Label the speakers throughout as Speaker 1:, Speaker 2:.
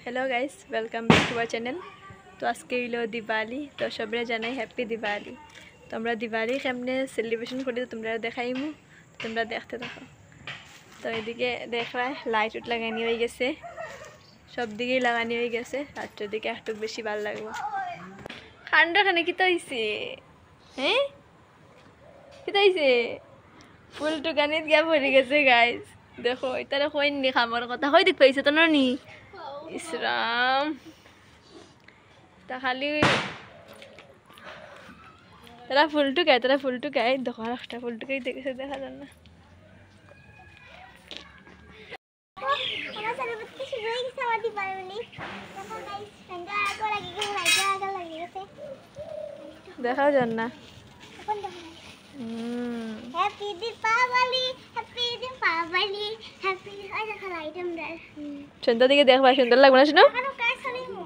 Speaker 1: Hello guys welcome back to our channel. तो आज के हलो दिवाली तो सबरे जानाई हैप्पी दिवाली। तो আমরা दिवाली केमने सेलिब्रेशन करी तुम्हारा देखाइमु, तुम्हारा देखते देखो। तो एदिके देख रहा है लाइट उट लगानी हो गेছে, सब दिके लगानी हो गेছে। रात्र दिके একটু বেশি ভালো লাগবে। ঠান্ডা খানে কি তো হইছে हैं কি তো হইছে ফুল তো গানিত গিয়া ভরি গেছে গাইস। देखो इतारे कोई नहीं खामर কথা কই দেখ পাইছে তো নি इसराम ता खाली तेरा फुलटुक है देखो একটা फुलटुक ही देखে দেখা যায় না।
Speaker 2: আমার সেলিব্রেশন শুরু হয়ে গেছে আমার দিপাবলি। এখন গাইস ঠান্ডা আগা লাগি গেছে, লাইট আগা লাগি গেছে,
Speaker 1: দেখা যায় না।
Speaker 2: এখন দেখো happy Deepavali, happy Deepavali, happy I দেখা লাইট আমরা
Speaker 1: সুন্দর দিকে দেখ ভাই, সুন্দর লাগবে না শুনো।
Speaker 2: এখন কাজ চালিমু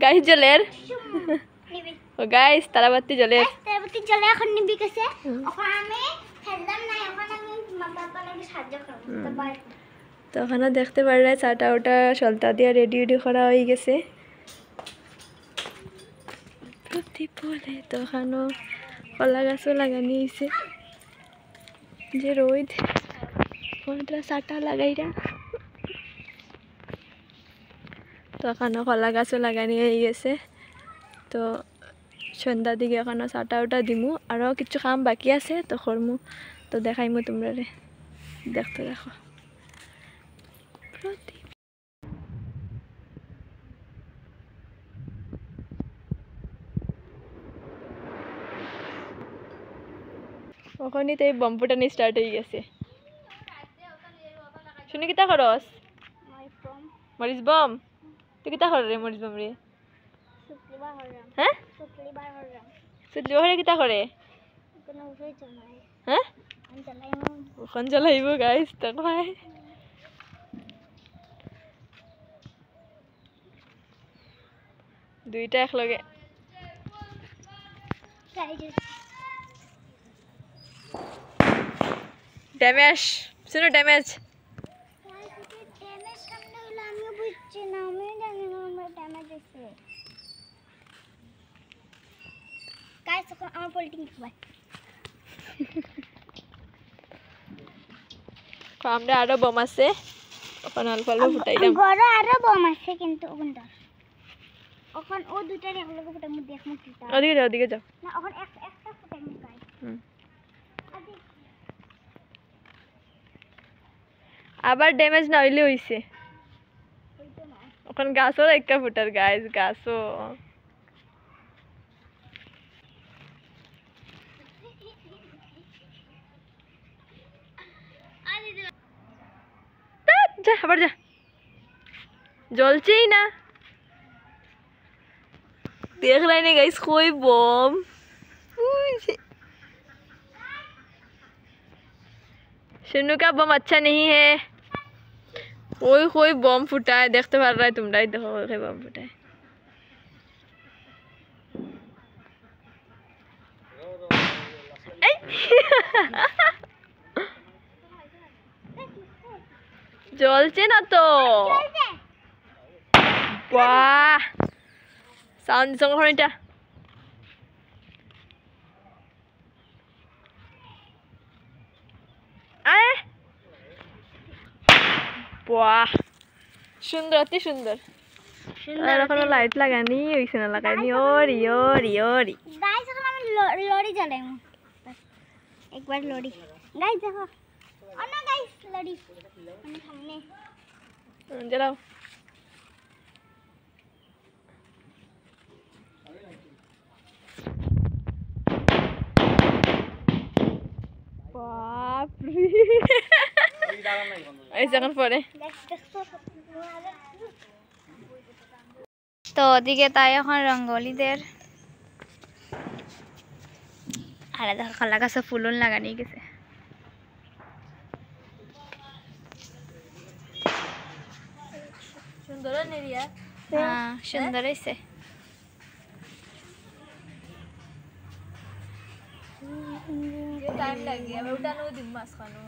Speaker 1: গাইস জ্বলের
Speaker 2: নিবি
Speaker 1: ও গাইস তারাবাতি জ্বলের
Speaker 2: তারপরে চলে এখন নিবি কাছে। এখন আমি খেললাম না, এখন আমি মা বাবা লাগে সাহায্য করব। তো বাই
Speaker 1: তো ওখানে দেখতে পারলে চাটা ওটা সলতা দিয়ে রেডি করা হয়ে গেছে প্রতি বলে। তো ওখানে কলা গাছও লাগানি হয়েছে যে রোদ ওটা চাটা লাগাইরা। তো ওখানে কলা গাছও লাগানি হয়ে গেছে। তো সন্ধ্যার দিকে ওখানে চাটা ওটা দিমু, আরও কিছু কাম বাকি আছে তো করমু। তো দেখাইমু তোমরা দেখতে দেখো। ওখানে তো এই বম ফুটানি স্টার্ট হয়ে গেছে। শুনি কিতা করস
Speaker 2: মাই ফ্রম
Speaker 1: মরিস বম? তুই কিতা কর রে মরিস বম রে?
Speaker 2: শুক্রবার হরাম,
Speaker 1: হ্যাঁ
Speaker 2: শুক্রবার হরাম
Speaker 1: সুতলি ওখানে কিতা করে?
Speaker 2: কোনো উঠে চলাই
Speaker 1: হ্যাঁ
Speaker 2: আমি চলাইমু।
Speaker 1: ওখান জ্বলাইব গাইস তো ভাই। দুইটা একলগে ড্যামেজ শুনো ড্যামেজ
Speaker 2: ড্যামেজ কেমনে হলো আমিও বুঝছি না, আমিও জানি না আমার ড্যামেজ হয়েছে। গাইস এখন আমার পোল্টিং খাবার
Speaker 1: আমরা আরো বম আছে, ওখানে অল্প অল্প ফুটাইলাম।
Speaker 2: ঘরে আরো বম আছে কিন্তু ওখানটা এখন ও দুটার একলগে ফুটামু দেখমু কিটা।
Speaker 1: ওদিকে যাও
Speaker 2: না এখন একটা ফুটামু গাইস।
Speaker 1: আবার ড্যামেজ না হইলে হইছে। ওখানে গাছও একটা ফুটার গাইস, গাছও যা আবার যা, জ্বলছেই না। देख रहे हैं गाइस कोई बम शुनू का बम अच्छा नहीं है। कोई बम फुटा है, देखते पा रहा है तुम राइट देखो कोई बम फुटा है। জ্বলছে না তো। বাহ সাউন্ড সঙ্গে এটা বাহ সুন্দর, অতি সুন্দর। আর এখন লাইট লাগানি হইছে না, লাগানি ওরি ওরি ওরি।
Speaker 2: গাইস এখন আমি লরি জ্বালাইমু, একবার লরি গাইস দেখো। না গাইস লরি মানে সামনে
Speaker 1: জ্বালাও। বাপরে এই যখন পরে
Speaker 2: তো ওদিকে তাই এখন রঙ্গোলিদের আরে দেখো কলা গাছে ফুলন লাগানি গেছে।
Speaker 1: সুন্দর নেরিয়া,
Speaker 2: হ্যাঁ সুন্দর হয়েছে।
Speaker 1: টাইম লাগে আবার উঠানো দিম মাছ খানো।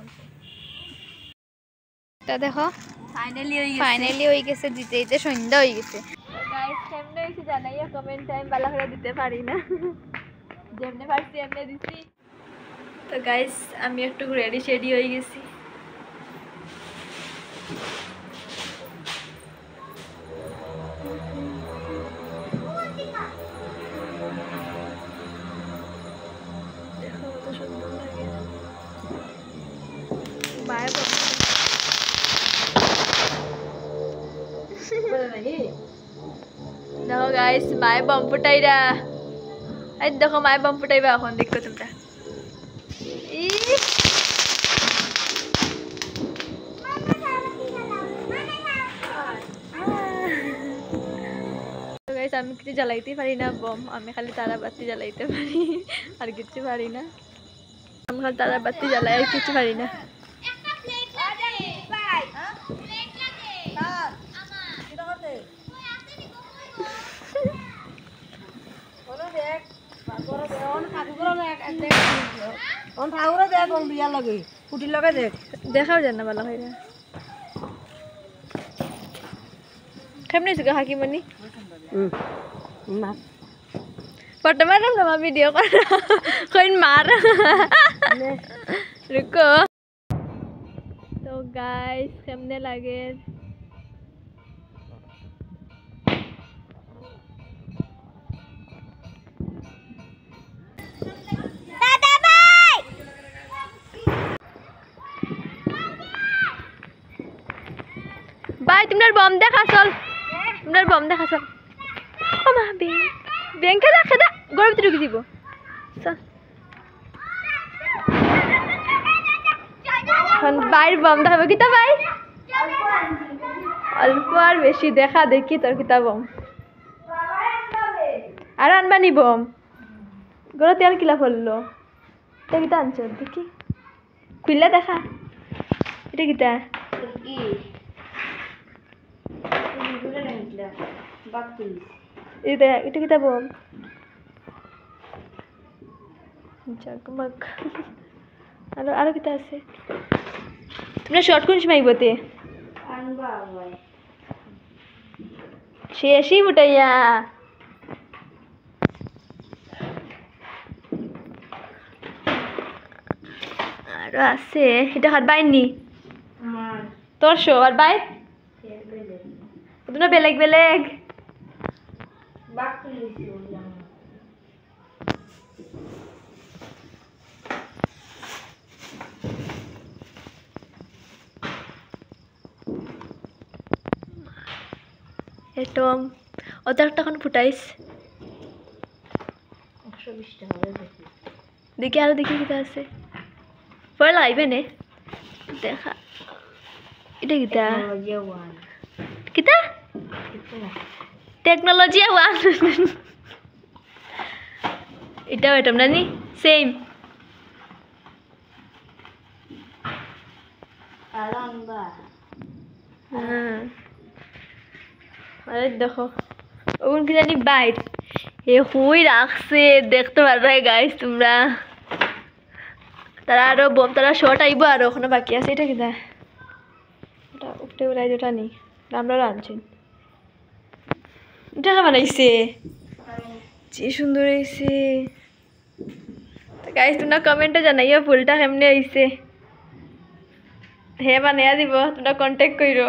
Speaker 2: তো দেখো
Speaker 1: ফাইনালি
Speaker 2: হয়ে গেছে দিতে দিতে সন্ধ্যা হয়ে গেছে
Speaker 1: গাইস কেমনে হইছে জানাইয়া কমেন্ট টাইম বালা করে দিতে পারি না যেমনে পারছি এমনে দিছি তো গাইস আমি একটু রেডি শেডি হয়ে গেছি দেখো কত সুন্দর লাগে মায়ের দেখো গাইস মায়ে বম ফুটাইরা এই দেখো মায়ে বম ফুটাইবা এখন দেখো তোমরা গাইস আমি কিছু জ্বালাইতে পারি না বম আমি খালি তারা বাতি জ্বালাইতে পারি আর কিছু পারি না আমি খালি তারা বাতি জ্বালাই আর কিছু পারি না দেখাও জানা ভালো হয় না কেমন হয়েছে হাকিমণি ফটো মারাম না ভিডিও কর কইন মার রুকো তো গাইস কেমনে লাগে বাই তোমার বম দেখা চল তোমার বম দেখা চল ও মা ব্যাংকে রাখে দা গরম ভিতরে ঢুকে দিব চল এখন বাইর বম দেখাবো কিতা ভাই অল্প আর বেশি দেখা দেখি তোর কিতা বম আর আনবানি বম গরো তেল কিলা ফললো এটা কিতা আনছ দেখি খুললে দেখা এটা কিতা এটা কিতা বম জগমগ আরো কিতা আছে তোমরা শর্ট কোন সময় বতে শেষই ফুটাইয়া আরো আছে এটা হাত বাইনি তোর শো আর বাইর তোমরা বেলেগ বেলেগ এটম অত একটা এখন ফুটাইস 120 টাকা দেখি আরো দেখি কিতা আছে পরে লাগাইবে নে দেখা এটা কিতা কিতা টেকনোলজি ওয়ান এটাও এটা নানি সেম আরে দেখো ওগুন কি জানি বাইট এ হুই রাখছে দেখতে পারবে গাইস তোমরা তারা আরো বম তারা শর্ট আইব আর ওখানে বাকি আছে এটা কিনা এটা উপরে উড়াই যেটা নি আমরা রাঁধছেন এটা বানাইছে যে সুন্দর হয়েছে গাইস তোমরা কমেন্টে জানাইও ফুলটা কেমনে হয়েছে হে বানাইয়া দিব তোমরা কন্ট্যাক্ট করো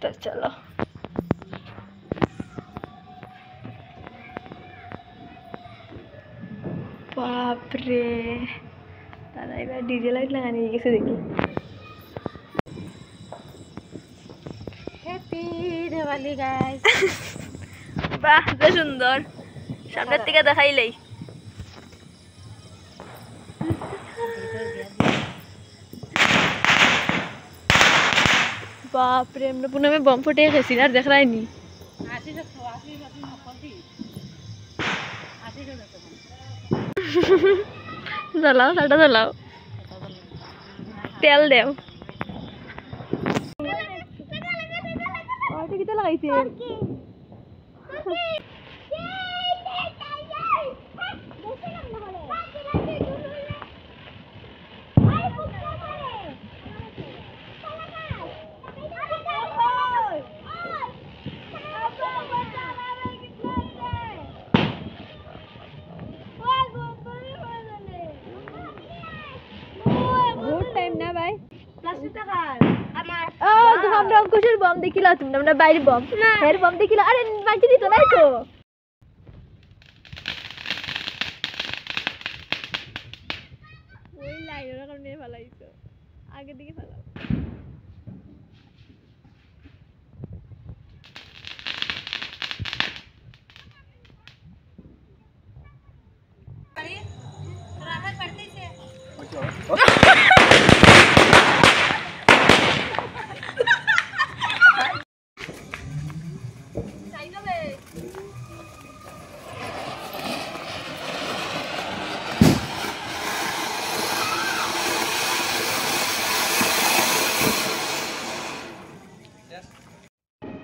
Speaker 1: তো চলো বাপরে দাদা এবার ডিজে লাইট লাগানি গেছে দেখি হ্যাপি দিওয়ালি গাইস বাহ বেশ সুন্দর সামনের থেকে দেখাইলেই বাপরে আমরা পুনমে বম ফুটিয়ে গেছি আর দেখাইনি জ্বালাও সাটা জ্বালাও তেল দেও কিতা লাগাইছে তো আমরা অঙ্কুশের বম দেখিলা তোমরা বাইরে বম হের বম দেখিলা আরে মাটি দিত নাই তো ওই লাইনের কারণে ফেলাইছো আগে দিকে ফেলাও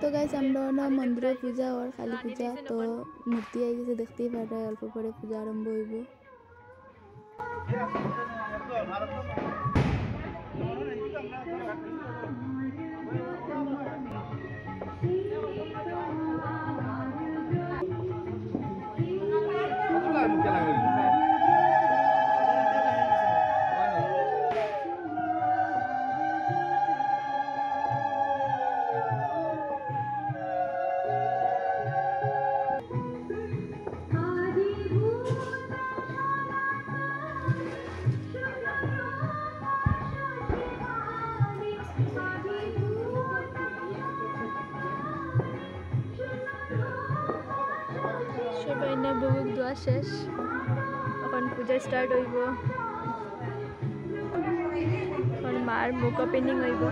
Speaker 3: तो गाइस हम लोग ना मंदिर पूजा और काली पूजा तो मूर्ति आई गई देखते ही पड़ रहा है अल्प पड़े पूजा आरंभ हो সবাই না বুক দোয়া শেষ এখন পূজা স্টার্ট হইব এখন মার মুখ ওপেনিং হইব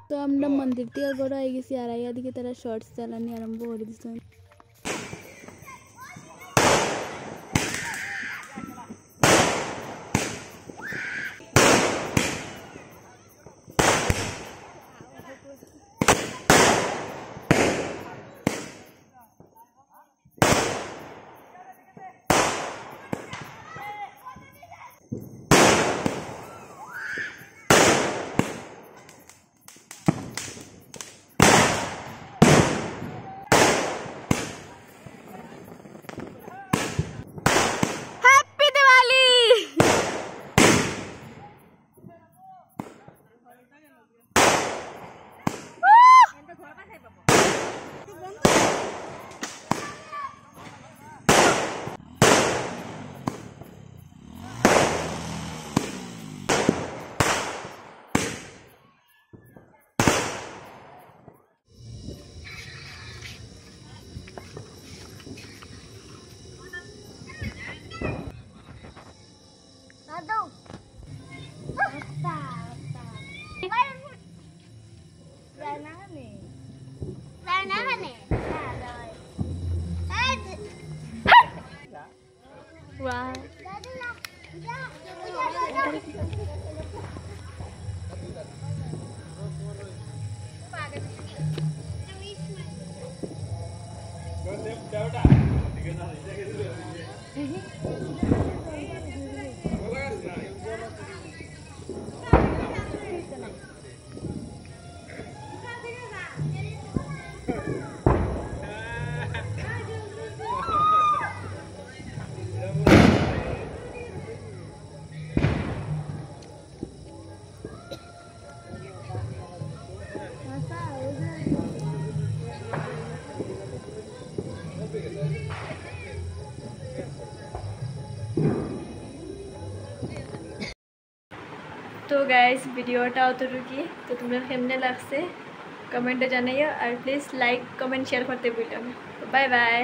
Speaker 3: तो আমরা মন্দির থেকে ঘর আই গেছি আর আইয়া দিকে তারা শর্টস চালানি আরম্ভ করে দিছে Wow. तो गाइस भिडियोटा অতটুকুই তো তোমরা কেমনে লাগছে কমেন্টে জানাইও আর প্লিজ লাইক কমেন্ট শেয়ার করতে ভুলো না বাই বাই।